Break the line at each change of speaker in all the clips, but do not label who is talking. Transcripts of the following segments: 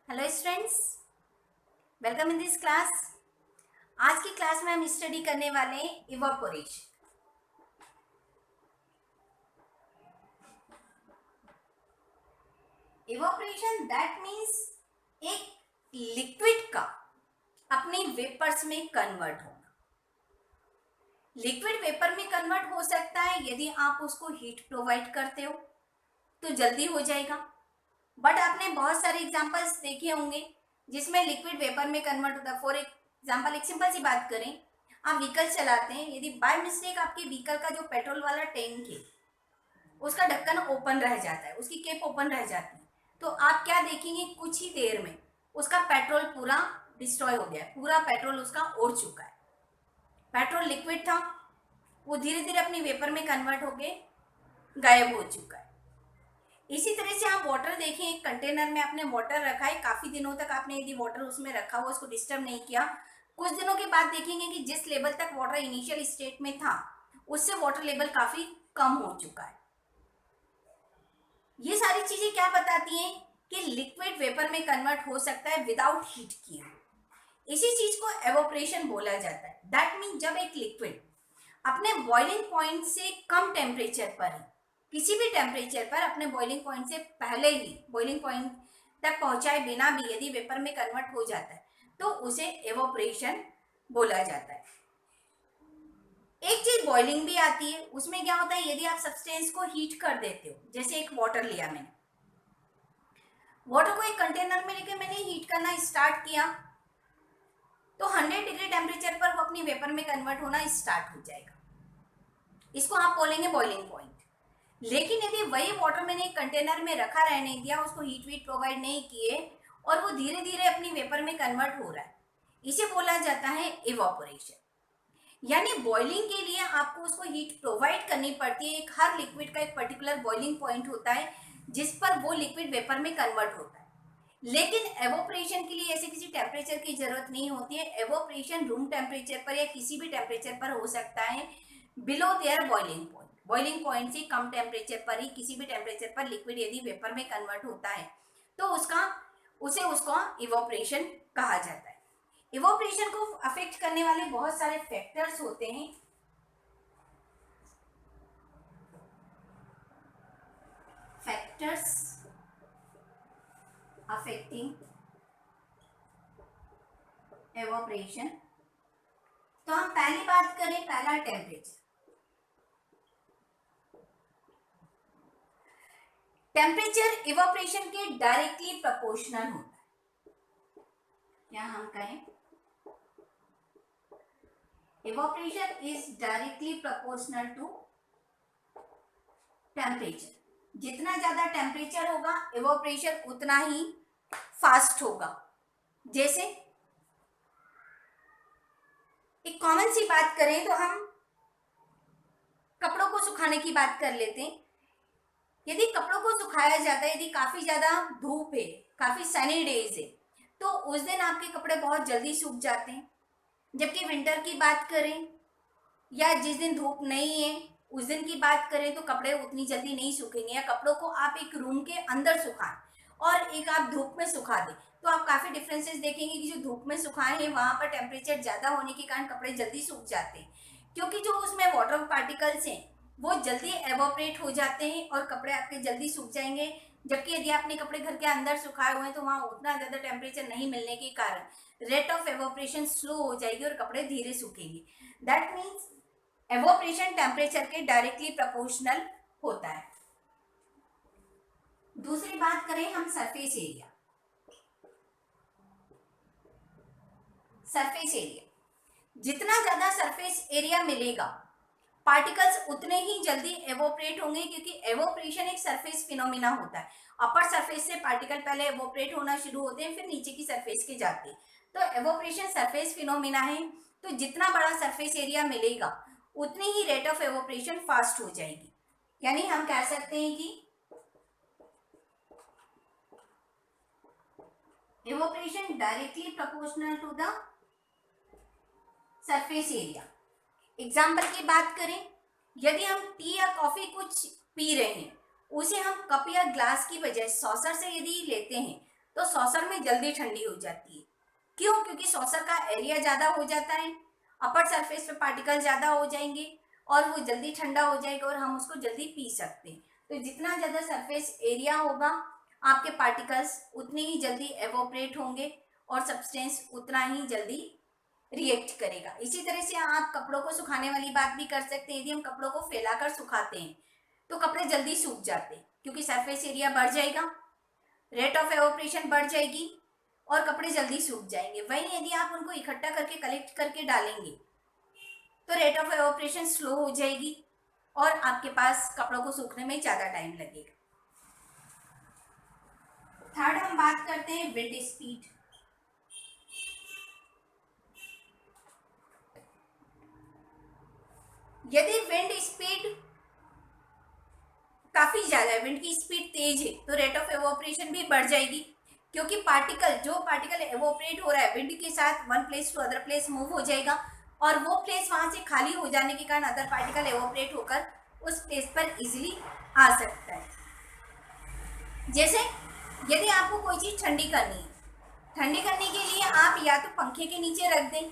Hello students, welcome in this class. आज की class में हम स्टडी करने वाले हैं इवापोरेशन। इवापोरेशन दैट मीन्स एक लिक्विड का अपने वेपर्स में कन्वर्ट होना। लिक्विड वेपर में कन्वर्ट हो सकता है यदि आप उसको हीट प्रोवाइड करते हो तो जल्दी हो जाएगा। बट आपने बहुत सारे एग्जांपल्स देखे होंगे जिसमें लिक्विड वेपर में कन्वर्ट होता है। फॉर एग्जांपल एक सिंपल सी बात करें, आप व्हीकल चलाते हैं, यदि बाय मिस्टेक आपके व्हीकल का जो पेट्रोल वाला टैंक है उसका ढक्कन ओपन रह जाता है, उसकी कैप ओपन रह जाती है, तो आप क्या देखेंगे, कुछ ही देर में उसका पेट्रोल पूरा डिस्ट्रॉय हो गया है, पूरा पेट्रोल उसका उड़ चुका है। पेट्रोल लिक्विड था, वो धीरे धीरे अपनी वेपर में कन्वर्ट होके गायब हो चुका है। इसी तरह से आप वाटर देखें, एक कंटेनर में आपने वाटर रखा है, काफी दिनों तक आपने यदि वाटर उसमें रखा हुआ, उसको डिस्टर्ब नहीं किया, कुछ दिनों के बाद देखेंगे कि जिस लेवल तक वाटर इनिशियल स्टेट में था उससे वाटर लेवल काफी कम हो चुका है। ये सारी चीजें क्या बताती हैं कि लिक्विड वेपर में कन्वर्ट हो सकता है विदाउट हीट किए। इसी चीज को एवोपरेशन बोला जाता है। दैट मीन जब एक लिक्विड अपने बॉइलिंग पॉइंट से कम टेम्परेचर पर ही, किसी भी टेम्परेचर पर अपने बॉइलिंग पॉइंट से पहले ही बॉइलिंग पॉइंट तक पहुंचाए बिना भी यदि वेपर में कन्वर्ट हो जाता है तो उसे एवोपरेशन बोला जाता है। एक चीज बॉइलिंग भी आती है, उसमें क्या होता है, यदि आप सब्सटेंस को हीट कर देते हो, जैसे एक वाटर लिया मैंने, वाटर को एक कंटेनर में लेके मैंने हीट करना स्टार्ट किया तो 100 डिग्री टेम्परेचर पर वो अपनी वेपर में कन्वर्ट होना स्टार्ट हो जाएगा। इसको आप बोलेंगे बॉइलिंग पॉइंट। लेकिन यदि वही वाटर मैंने एक कंटेनर में रखा रहने दिया, उसको हीट वीट प्रोवाइड नहीं किए और वो धीरे धीरे अपनी वेपर में कन्वर्ट हो रहा है, इसे बोला जाता है इवापोरेशन। यानी बॉइलिंग के लिए आपको उसको हीट प्रोवाइड करनी पड़ती है। एक हर लिक्विड का एक पर्टिकुलर बॉइलिंग पॉइंट होता है जिस पर वो लिक्विड वेपर में कन्वर्ट होता है। लेकिन एवोपरेशन के लिए ऐसे किसी टेम्परेचर की जरूरत नहीं होती है। एवोपरेशन रूम टेम्परेचर पर या किसी भी टेम्परेचर पर हो सकता है below there boiling point. Boiling point से कम टेम्परेचर पर ही किसी भी टेम्परेचर पर लिक्विड यदि वेपर में कन्वर्ट होता है तो उसको इवोपरेशन कहा जाता है। इवोपरेशन को अफेक्ट करने वाले बहुत सारे फैक्टर्स होते हैं। Factors affecting evaporation. तो हम पहली बात करें, पहला टेम्परेचर। टेम्परेचर इवोपरेशन के डायरेक्टली प्रोपोर्शनल होता है। क्या हम कहें, evaporation is directly proportional to temperature. जितना ज्यादा टेम्परेचर होगा इवोपरेशन उतना ही फास्ट होगा। जैसे एक कॉमन सी बात करें तो हम कपड़ों को सुखाने की बात कर लेते हैं। यदि कपड़ों को सुखाया जाता है, यदि काफी ज्यादा धूप है, काफी सनी डेज है, तो उस दिन आपके कपड़े बहुत जल्दी सूख जाते हैं। जबकि विंटर की बात करें या जिस दिन धूप नहीं है उस दिन की बात करें तो कपड़े उतनी जल्दी नहीं सूखेंगे। या कपड़ों को आप एक रूम के अंदर सुखाएं और एक आप धूप में सुखा दें तो आप काफी डिफरेंसेस देखेंगे कि जो धूप में सुखाए हैं वहां पर टेम्परेचर ज्यादा होने के कारण कपड़े जल्दी सूख जाते हैं, क्योंकि जो उसमें वाटर पार्टिकल्स हैं वो जल्दी एवोपरेट हो जाते हैं और कपड़े आपके जल्दी सूख जाएंगे। जबकि यदि आपने कपड़े घर के अंदर सुखाए हुए हैं तो वहां उतना ज्यादा टेम्परेचर नहीं मिलने के कारण रेट ऑफ एवोपरेशन स्लो हो जाएगी और कपड़े धीरे सूखेंगे। दैट मीन्स एवोपरेशन टेम्परेचर के डायरेक्टली प्रोपोर्शनल होता है। दूसरी बात करें हम सरफेस एरिया। सरफेस एरिया, जितना ज्यादा सरफेस एरिया मिलेगा पार्टिकल्स उतने ही जल्दी एवोपरेट होंगे, क्योंकि एवोपरेशन एक सरफेस फिनोमिना होता है। अपर सरफेस से पार्टिकल पहले एवोपरेट होना शुरू होते हैं, फिर नीचे की सरफेस के जाते हैं। तो एवोपरेशन सरफेस फिनोमिना है, तो जितना बड़ा सरफेस एरिया मिलेगा उतनी ही रेट ऑफ एवोपरेशन फास्ट हो जाएगी। यानी हम कह सकते हैं कि evaporation directly proportional to the surface area. Example की बात करें, यदि हम टी या कॉफी कुछ पी रहे हैं, उसे हम कप या ग्लास की बजाय सॉसर से यदि लेते हैं तो सॉसर में जल्दी ठंडी हो जाती है। क्यों? क्योंकि सॉसर का एरिया ज़्यादा हो जाता है, अपर सरफेस पे पार्टिकल ज़्यादा हो जाएंगे और वो जल्दी ठंडा हो जाएगा और हम उसको जल्दी पी सकते हैं। तो जितना ज़्यादा सरफेस एरिया होगा आपके पार्टिकल्स उतने ही जल्दी एवोपरेट होंगे और सब्सटेंस उतना ही जल्दी रिएक्ट करेगा। इसी तरह से आप कपड़ों को सुखाने वाली बात भी कर सकते हैं। यदि हम कपड़ों को फैलाकर सुखाते हैं तो कपड़े जल्दी सूख जाते हैं क्योंकि सरफेस एरिया बढ़ जाएगा, रेट ऑफ एवोपरेशन बढ़ जाएगी और कपड़े जल्दी सूख जाएंगे। वहीं यदि आप उनको इकट्ठा करके कलेक्ट करके डालेंगे तो रेट ऑफ एवोपरेशन स्लो हो जाएगी और आपके पास कपड़ों को सूखने में ज़्यादा टाइम लगेगा। थर्ड हम बात करते हैं विंड स्पीड। यदि विंड स्पीड काफी ज्यादा है, विंड की स्पीड तेज है, तो रेट ऑफ एवोपरेशन भी बढ़ जाएगी क्योंकि जो पार्टिकल एवोपरेट हो रहा है विंड के साथ one place to other place move हो जाएगा और वो प्लेस वहां से खाली हो जाने के कारण अदर पार्टिकल एवोपरेट होकर उस प्लेस पर इजीली आ सकता है। जैसे यदि आपको कोई चीज ठंडी करनी है, ठंडी करने के लिए आप या तो पंखे के नीचे रख दें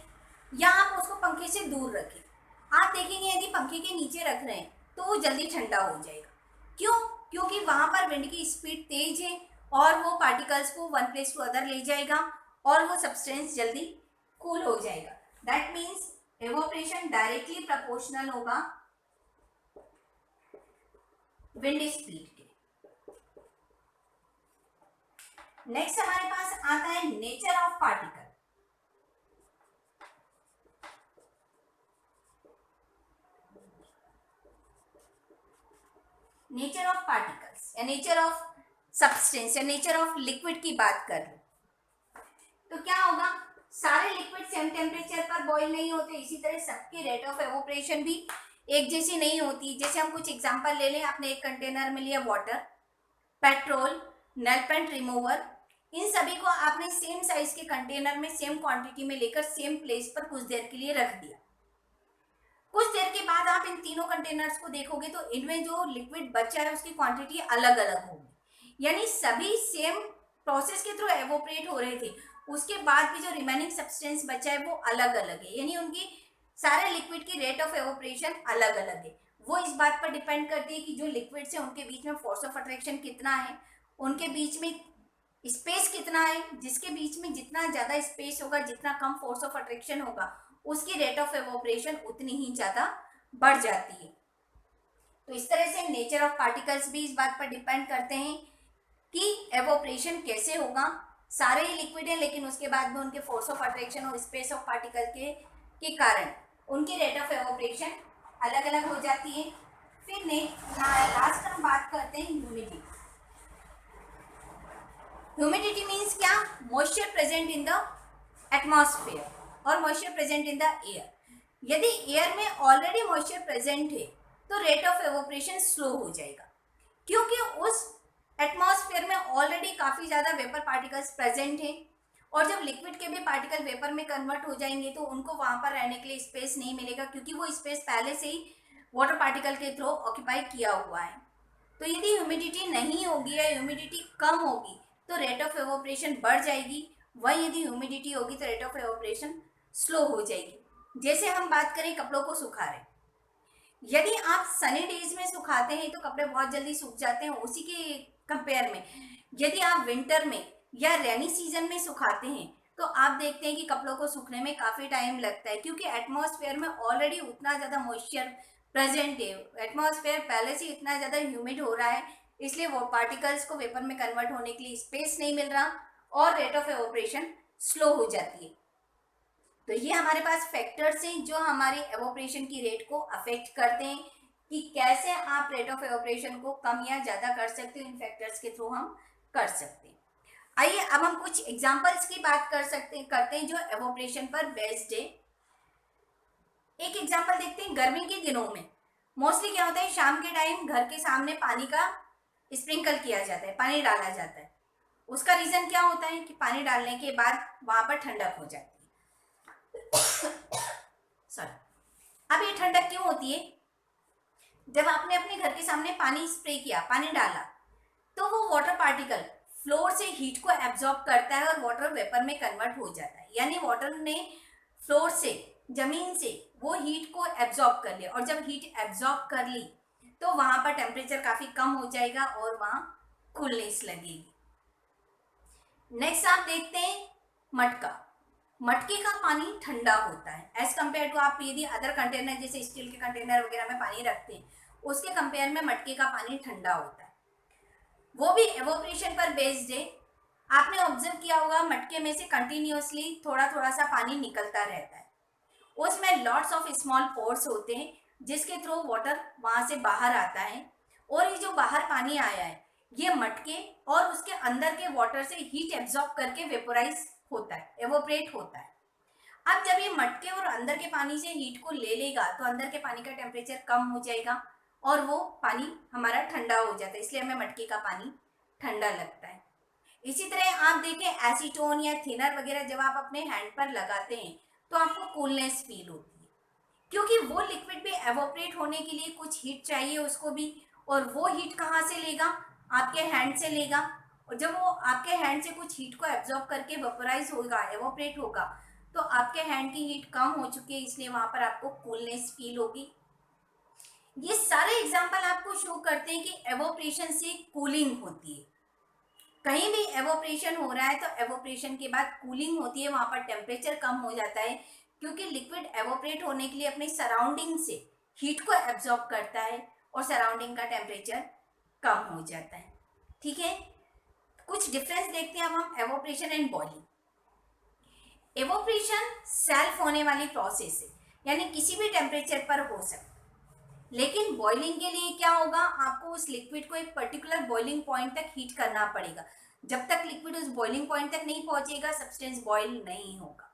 या आप उसको पंखे से दूर रखें। आप देखेंगे यदि पंखे के नीचे रख रहे हैं तो वो जल्दी ठंडा हो जाएगा। क्यों? क्योंकि वहां पर विंड की स्पीड तेज है और वो पार्टिकल्स को वन प्लेस टू अदर ले जाएगा और वो सब्सटेंस जल्दी कूल हो जाएगा। That means evaporation directly proportional होगा विंड स्पीड के। नेक्स्ट हमारे पास आता है nature of particle. Nature of particles या नेचर ऑफ सब्सटेंस या नेचर ऑफ लिक्विड की बात कर लो तो क्या होगा, सारे लिक्विड सेम टेम्परेचर पर बॉईल नहीं होते, इसी तरह सबकी रेट ऑफ एवोपरेशन भी एक जैसी नहीं होती। जैसे हम कुछ एग्जांपल ले लें, आपने एक कंटेनर में लिया water, petrol, nail paint remover, इन सभी को आपने सेम साइज के कंटेनर में सेम क्वांटिटी में लेकर सेम प्लेस पर कुछ देर के लिए रख दिया। कुछ देर के बाद आप इन तीनों कंटेनर्स को देखोगे तो इनमें जो लिक्विड बचा है उसकी क्वांटिटी अलग अलग होगी, यानी सभी सेम प्रोसेस के थ्रू एवोपरेट हो रहे थे, उसके बाद भी जो रिमेनिंग सब्सटेंस बचा है वो अलग अलग है, यानी उनकी सारे लिक्विड की रेट ऑफ एवोपरेशन अलग अलग है। वो इस बात पर डिपेंड करती है कि जो लिक्विड्स है उनके बीच में फोर्स ऑफ अट्रैक्शन कितना है, उनके बीच में स्पेस कितना है, जिसके बीच में जितना ज्यादा स्पेस होगा, जितना कम फोर्स ऑफ अट्रैक्शन होगा, उसकी रेट ऑफ एवोपरेशन उतनी ही ज्यादा बढ़ जाती है। तो इस तरह से नेचर ऑफ पार्टिकल्स भी इस बात पर डिपेंड करते हैं कि एवोपरेशन कैसे होगा। सारे ही लिक्विड हैं लेकिन उसके बाद में उनके फोर्स ऑफ अट्रैक्शन और स्पेस ऑफ पार्टिकल के कारण उनकी रेट ऑफ एवोपरेशन अलग अलग हो जाती है। फिर लास्ट हम बात करते हैं ह्यूमिडिटी। ह्यूमिडिटी मीन्स क्या? Moisture present in the atmosphere और moisture present in the air. यदि एयर में ऑलरेडी मॉइस्चर प्रेजेंट है तो रेट ऑफ एवोपरेशन स्लो हो जाएगा क्योंकि उस एटमॉस्फेयर में ऑलरेडी काफी ज्यादा वेपर पार्टिकल्स प्रेजेंट हैं और जब लिक्विड के भी पार्टिकल वेपर में कन्वर्ट हो जाएंगे तो उनको वहां पर रहने के लिए स्पेस नहीं मिलेगा क्योंकि वो स्पेस पहले से ही वाटर पार्टिकल के थ्रू ऑक्यूपाई किया हुआ है। तो यदि ह्यूमिडिटी नहीं होगी या ह्यूमिडिटी कम होगी तो रेट ऑफ एवोपरेशन बढ़ जाएगी, वहीं यदि ह्यूमिडिटी होगी तो रेट ऑफ एवोपरेशन स्लो हो जाएगी। जैसे हम बात करें कपड़ों को सुखा रहे, यदि आप सनी डेज में सुखाते हैं तो कपड़े बहुत जल्दी सूख जाते हैं। उसी के कंपेयर में यदि आप विंटर में या रेनी सीजन में सुखाते हैं तो आप देखते हैं कि कपड़ों को सूखने में काफी टाइम लगता है क्योंकि एटमॉस्फेयर में ऑलरेडी उतना ज्यादा मॉइस्चर प्रेजेंट है, एटमॉस्फेयर पहले से इतना ज्यादा ह्यूमिड हो रहा है, इसलिए वो पार्टिकल्स को वेपर में कन्वर्ट होने के लिए स्पेस नहीं मिल रहा और रेट ऑफ एवोपरेशन स्लो हो जाती है। तो ये हमारे पास फैक्टर्स हैं जो हमारे एवोपरेशन की रेट को अफेक्ट करते हैं कि कैसे आप रेट ऑफ एवोपरेशन को कम या ज़्यादा कर सकते हो। इन फैक्टर्स के थ्रू हम कर सकते हैं। आइए अब हम कुछ एग्जांपल्स की बात करते हैं जो एवोपरेशन पर बेस्ड है। एक एग्जांपल देखते हैं। गर्मी के दिनों में मोस्टली क्या होता है, शाम के टाइम घर के सामने पानी का स्प्रिंकल किया जाता है, पानी डाला जाता है। उसका रीजन क्या होता है कि पानी डालने के बाद वहां पर ठंडक हो जाती है। सॉरी, अब ये ठंडक क्यों होती है? जब आपने अपने घर के सामने पानी स्प्रे किया, पानी डाला, तो वो वाटर पार्टिकल फ्लोर से हीट को एब्जॉर्ब करता है और वाटर वेपर में कन्वर्ट हो जाता है। यानी वाटर ने फ्लोर से, जमीन से वो हीट को एब्जॉर्ब कर लिया, और जब हीट एब्जॉर्ब कर ली तो वहां पर टेम्परेचर काफी कम हो जाएगा और वहां कूलनेस लगेगी। नेक्स्ट आप देखते हैं मटका। मटके का पानी ठंडा होता है एज कम्पेयर टू, आप यदि अदर कंटेनर जैसे स्टील के कंटेनर वगैरह में पानी रखते हैं उसके कंपेयर में मटके का पानी ठंडा होता है, वो भी एवोपरेशन पर बेस्ड है। आपने ऑब्जर्व किया होगा मटके में से कंटिन्यूअसली थोड़ा थोड़ा सा पानी निकलता रहता है, उसमें लॉट्स ऑफ स्मॉल पोर्स होते हैं जिसके थ्रू वाटर वहां से बाहर आता है, और ये जो बाहर पानी आया है ये मटके और उसके अंदर के वाटर से हीट एब्जॉर्ब करके वेपोराइज होता है, एवोपरेट होता है। अब जब ये मटके और अंदर के पानी से हीट को ले लेगा तो अंदर के पानी का टेम्परेचर कम हो जाएगा और वो पानी हमारा ठंडा हो जाता है, इसलिए हमें मटके का पानी ठंडा लगता है। इसी तरह आप देखें एसीटोन या थिनर वगैरह जब आप अपने हैंड पर लगाते हैं तो आपको कूलनेस फील होती है, क्योंकि वो लिक्विड भी एवोपरेट होने के लिए कुछ हीट चाहिए उसको भी, और वो हीट कहाँ से लेगा, आपके हैंड से लेगा, और जब वो आपके हैंड से कुछ हीट को एब्जॉर्ब करके वेपोराइज होगा, एवोपरेट होगा, तो आपके हैंड की हीट कम हो चुकी है, इसलिए वहां पर आपको कूलनेस फील होगी। ये सारे एग्जांपल आपको शो करते हैं कि एवोपरेशन से कूलिंग होती है। कहीं भी एवोपरेशन हो रहा है तो एवोपरेशन के बाद कूलिंग होती है, वहां पर टेम्परेचर कम हो जाता है, क्योंकि लिक्विड एवोपरेट होने के लिए अपने सराउंडिंग से हीट को एब्जॉर्ब करता है और सराउंडिंग का टेम्परेचर कम हो जाता है। ठीक है, कुछ डिफरेंस देखते हैं अब हम evaporation and boiling. Evaporation self होने वाली प्रोसेस है, यानी किसी भी टेम्परेचर पर हो सकता है, लेकिन बॉइलिंग के लिए क्या होगा, आपको उस लिक्विड को एक पर्टिकुलर बॉइलिंग पॉइंट तक हीट करना पड़ेगा। जब तक लिक्विड उस बॉइलिंग पॉइंट तक नहीं पहुंचेगा सब्सटेंस बॉइल नहीं होगा।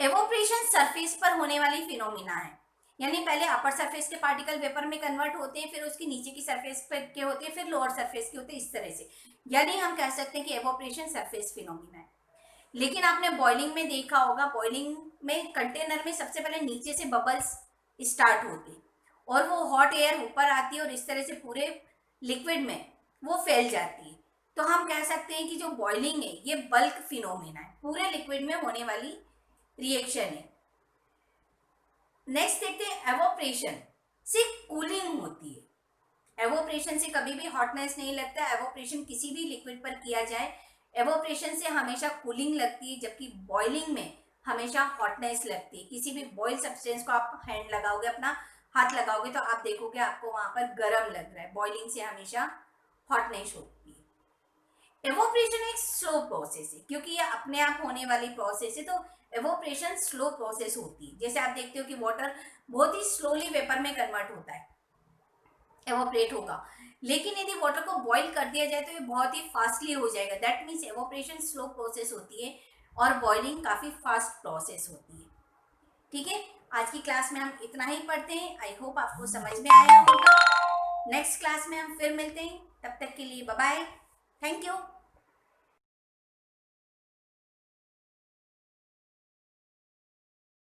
एवोपरेशन सरफेस पर होने वाली फिनोमिना है, यानी पहले अपर सरफेस के पार्टिकल वेपर में कन्वर्ट होते हैं, फिर उसके नीचे की सरफेस पर के होते हैं, फिर लोअर सरफेस के होते हैं, इस तरह से। यानी हम कह सकते हैं कि एवोपरेशन सरफेस फिनोमिना है। लेकिन आपने बॉइलिंग में देखा होगा, बॉइलिंग में कंटेनर में सबसे पहले नीचे से बबल्स स्टार्ट होते हैं और वो हॉट एयर ऊपर आती है और इस तरह से पूरे लिक्विड में वो फैल जाती है। तो हम कह सकते हैं कि जो बॉइलिंग है ये बल्क फिनोमेना है, पूरे लिक्विड में होने वाली रिएक्शन है। नेक्स्ट देखते हैं एवोपरेशन से कूलिंग होती है। एवोपरेशन से कभी भी हॉटनेस नहीं लगता, एवोपरेशन किसी भी लिक्विड पर किया जाए एवोपरेशन से हमेशा कूलिंग लगती है, जबकि बॉइलिंग में हमेशा हॉटनेस लगती है। किसी भी बॉइल सब्सटेंस को आप हैंड लगाओगे, अपना हाथ लगाओगे तो आप देखोगे आपको वहां पर गर्म लग रहा है, बॉइलिंग से हमेशा हॉटनेस होती है। एवोपरेशन एक स्लो प्रोसेस है, क्योंकि ये अपने आप होने वाली प्रोसेस है, तो एवोपरेशन स्लो प्रोसेस होती है। जैसे आप देखते हो कि वाटर बहुत ही स्लोली वेपर में कन्वर्ट होता है, एवोपरेट होगा, लेकिन यदि वाटर को बॉईल कर दिया जाए तो ये बहुत ही फास्टली हो जाएगा। That means evaporation slow process होती है और बॉइलिंग काफी फास्ट प्रोसेस होती है। ठीक है, आज की क्लास में हम इतना ही पढ़ते हैं। आई होप आपको समझ में आया होगा। नेक्स्ट क्लास में हम फिर मिलते हैं, तब तक के लिए बाय बाय, थैंक यू।